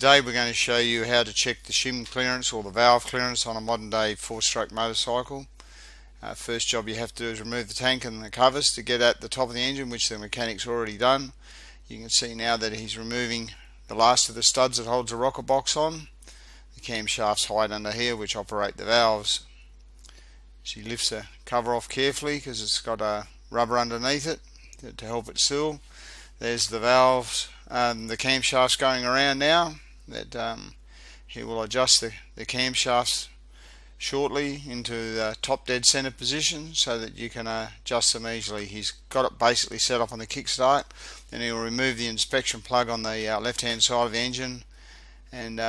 Today we're going to show you how to check the shim clearance or the valve clearance on a modern day 4-stroke motorcycle. First job you have to do is remove the tank and the covers to get at the top of the engine, which the mechanic's already done. You can see now that he's removing the last of the studs that holds the rocker box on. The camshafts hide under here, which operate the valves. She lifts the cover off carefully because it's got a rubber underneath it to help it seal. There's the valves, the camshafts going around now. That he will adjust the camshafts shortly into the top dead center position so that you can adjust them easily. He's got it basically set up on the kickstart. Then he will remove the inspection plug on the left hand side of the engine, and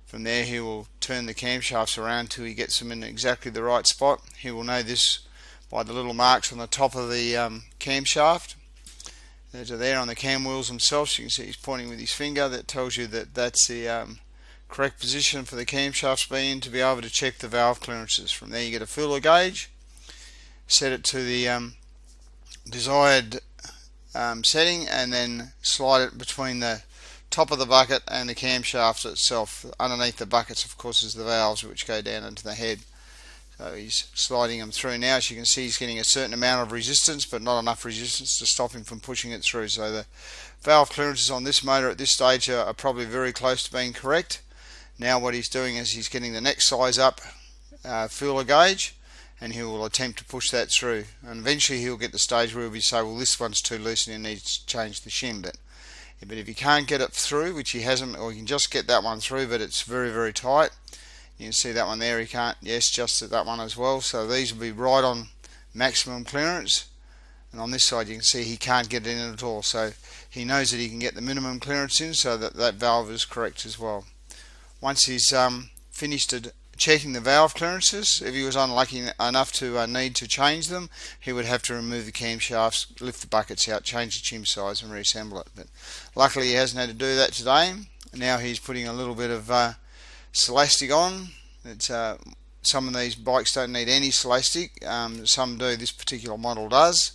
from there he will turn the camshafts around till he gets them in exactly the right spot. He will know this by the little marks on the top of the camshaft. Those are there on the cam wheels themselves. You can see he's pointing with his finger. That tells you that that's the correct position for the camshafts being to be able to check the valve clearances. From there you get a feeler gauge, set it to the desired setting, and then slide it between the top of the bucket and the camshaft itself. Underneath the buckets, of course, is the valves which go down into the head. So he's sliding them through now. As you can see, he's getting a certain amount of resistance, but not enough resistance to stop him from pushing it through. So the valve clearances on this motor at this stage are probably very close to being correct. Now what he's doing is he's getting the next size up feeler gauge, and he will attempt to push that through. And eventually he'll get the stage where he'll be say, well, this one's too loose and he needs to change the shim. But if he can't get it through, which he hasn't, or he can just get that one through, but it's very, very tight. You can see that one there, he can't, yes, just that one as well. So these will be right on maximum clearance. And on this side you can see he can't get it in at all. So he knows that he can get the minimum clearance in, so that that valve is correct as well. Once he's finished checking the valve clearances, if he was unlucky enough to need to change them, he would have to remove the camshafts, lift the buckets out, change the shim size and reassemble it. But luckily he hasn't had to do that today. Now he's putting a little bit of Celastic on. It's some of these bikes don't need any Celastic, some do. This particular model does,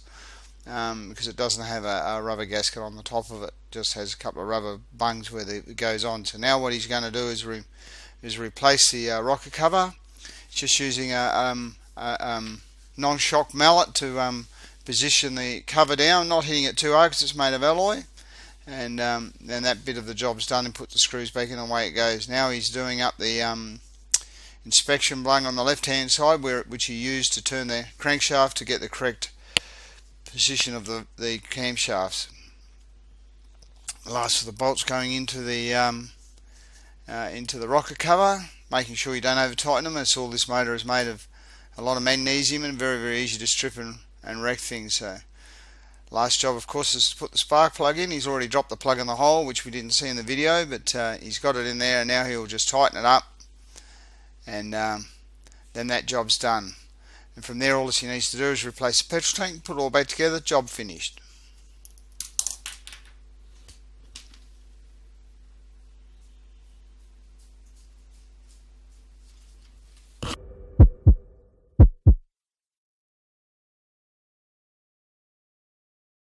because it doesn't have a rubber gasket on the top of it, just has a couple of rubber bungs where it goes on. So now what he's going to do is replace the rocker cover. He's just using a non-shock mallet to position the cover down, not hitting it too hard because it's made of alloy. And then that bit of the job's done, and put the screws back in and away it goes. Now he's doing up the inspection bung on the left hand side, which he used to turn the crankshaft to get the correct position of the camshafts. Last of the bolts going into the rocker cover, making sure you don't over tighten them. That's all. This motor is made of a lot of magnesium and very, very easy to strip and wreck things. So last job, of course, is to put the spark plug in. He's already dropped the plug in the hole, which we didn't see in the video, but he's got it in there, and now he'll just tighten it up, and then that job's done. And from there, all he needs to do is replace the petrol tank, put it all back together, job finished.